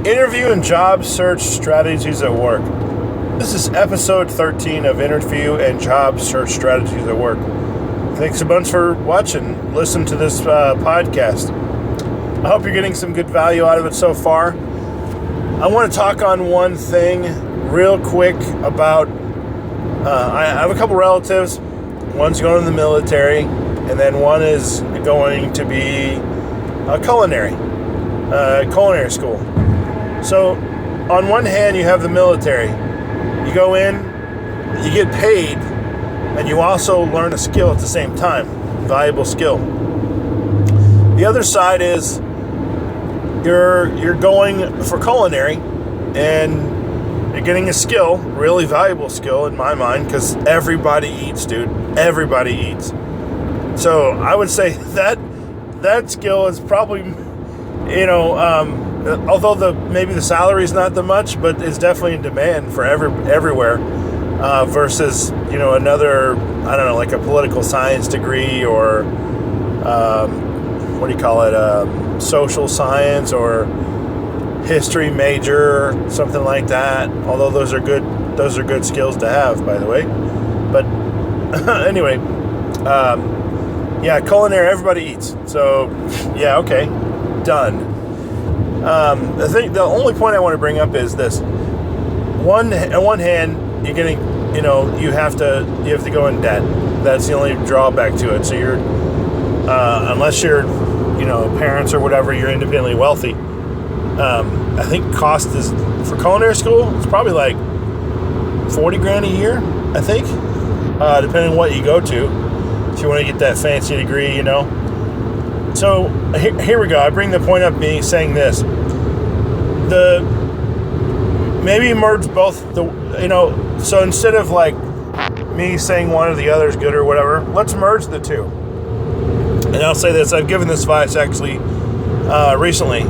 Interview and job search strategies at work. This is episode 13 of Interview and Job Search Strategies at Work. Thanks a bunch for watching. Listen to this podcast. I hope you're getting some good value out of it so far. I want to talk on one thing real quick about, I have a couple relatives. One's going to the military, and then one is going to be a culinary school. So on one hand, you have the military. You go in, you get paid, and you also learn a skill at the same time, valuable skill. The other side is you're going for culinary, and you're getting a skill, really valuable skill in my mind, because everybody eats, dude. Everybody eats. So I would say that skill is probably, although maybe the salary is not that much, but it's definitely in demand for everywhere, versus another, I don't know, like a political science degree or social science or history major, something like that. Although those are good skills to have, by the way. But anyway, culinary, everybody eats. So yeah, okay, done. The only point I want to bring up is this. On one hand, you're getting, you have to go in debt. That's the only drawback to it. So you're, unless you're, parents or whatever, you're independently wealthy. I think cost is for culinary school, it's probably like $40,000 a year, I think, depending on what you go to. If you want to get that fancy degree, So here we go. I bring the point up, me saying this. Maybe merge both so instead of like me saying one or the other is good or whatever, let's merge the two. And I'll say this, I've given this advice actually recently.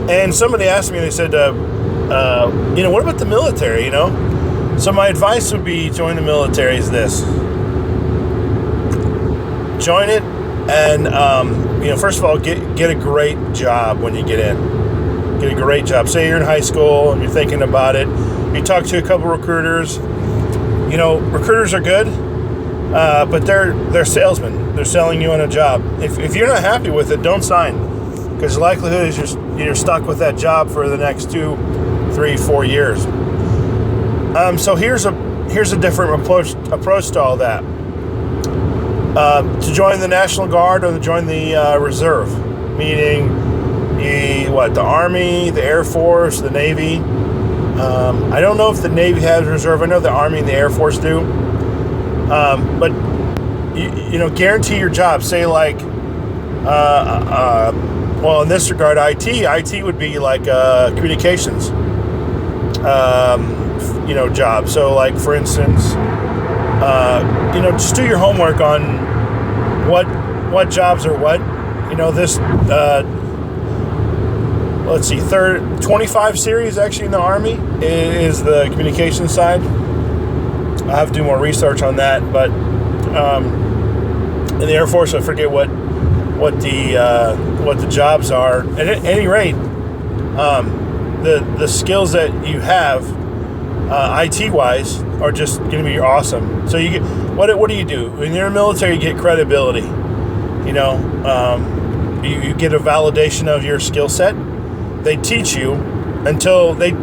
And somebody asked me, they said, what about the military, So my advice would be join the military is this. Join it and, first of all, get a great job when you get in. Get a great job. Say you're in high school and you're thinking about it. You talk to a couple recruiters. Recruiters are good, but they're salesmen. They're selling you on a job. If you're not happy with it, don't sign, because the likelihood is you're stuck with that job for the next 2, 3, 4 years. So here's a different approach to all that. To join the National Guard or to join the Reserve, meaning the Army, the Air Force, the Navy. I don't know if the Navy has Reserve. I know the Army and the Air Force do. But guarantee your job. Say like, in this regard, IT would be like communications, job. So like, for instance, just do your homework on what jobs are what. This, let's see, 25 series actually in the Army is the communication side. I have to do more research on that, but in the Air Force, I forget what the jobs are. At any rate, the skills that you have, IT wise, are just going to be awesome. So you get what do you do when you're in the military? You get credibility. You get a validation of your skill set. They teach you until they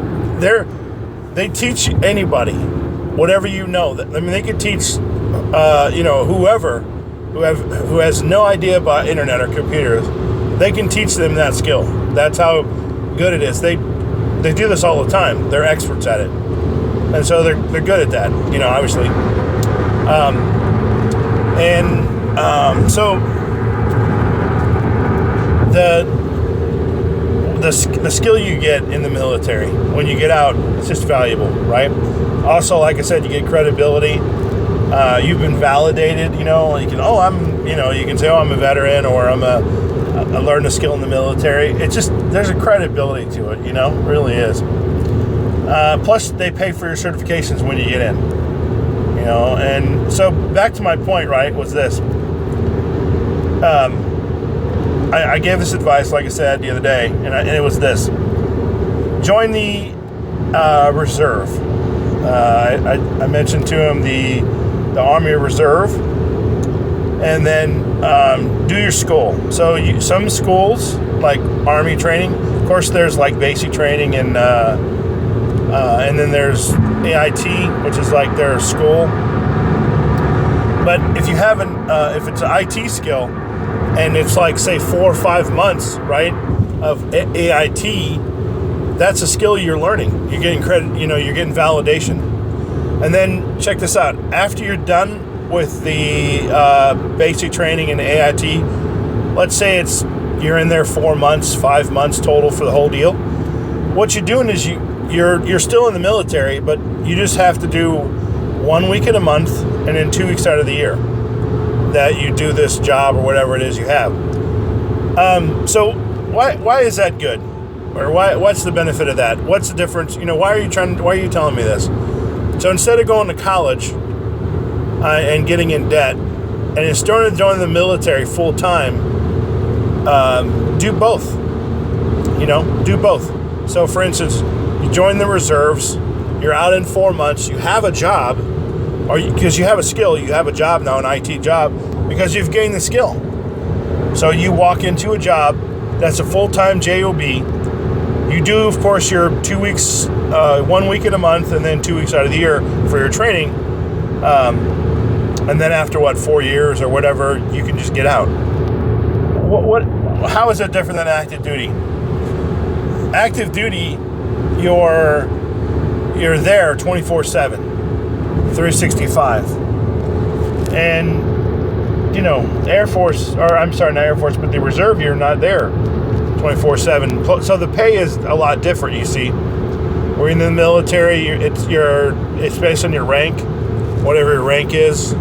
teach anybody whatever they could teach whoever who has no idea about internet or computers. They can teach them that skill. That's how good it is. They do this all the time. They're experts at it, and so they're good at that. Obviously, so the skill you get in the military when you get out, it's just valuable, right? Also, like I said, you get credibility. You've been validated. You can say, I'm a veteran, or I learned a skill in the military. It's just, there's a credibility to it. It really is. Plus, they pay for your certifications when you get in. And so back to my point, right? Was this? I gave this advice, like I said, the other day, and it was this. join the reserve. I mentioned to him the Army Reserve, and then do your school. So some schools, like Army training, of course there's like basic training, and then there's AIT, which is like their school. But if you haven't, if it's an IT skill, and it's like, say, 4 or 5 months, right, of AIT, that's a skill you're learning. You're getting credit, you're getting validation. And then check this out. After you're done with the basic training in AIT, let's say you're in there 4 months, 5 months total for the whole deal. What you're doing is you're still in the military, but you just have to do 1 week in a month and then 2 weeks out of the year that you do this job or whatever it is you have. So why is that good? Or what's the benefit of that? What's the difference? Why are you telling me this? So instead of going to college and getting in debt, and instead of joining the military full time, do both. Do both. So for instance, you join the reserves, you're out in 4 months, you have a job, or because you have a skill, you have a job now, an IT job, because you've gained the skill. So you walk into a job that's a full-time job. You do, of course, your 2 weeks, 1 week in a month, and then 2 weeks out of the year for your training. And then after 4 years or whatever, you can just get out. How is it different than active duty? Active duty, you're there 24/7, 365. And Air Force, or I'm sorry, not Air Force, but the reserve, you're not there 24/7. So the pay is a lot different, you see. We're in the military, it's based on your rank, whatever your rank is.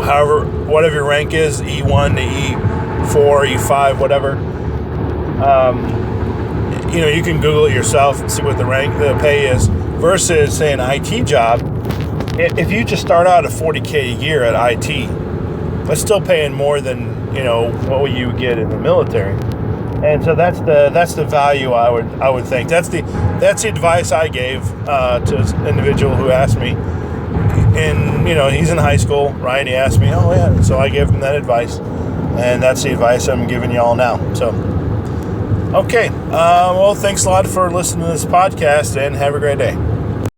However, whatever your rank is, E1 to E4, E5, whatever. You can Google it yourself and see what the pay is, versus, say, an IT job. If you just start out at $40K a year at IT, that's still paying more than what you get in the military. And so that's the value I would think. That's the advice I gave to this individual who asked me. And he's in high school, right? He asked me, oh yeah. So I gave him that advice, and that's the advice I'm giving y'all now. So, okay. Well, thanks a lot for listening to this podcast, and have a great day.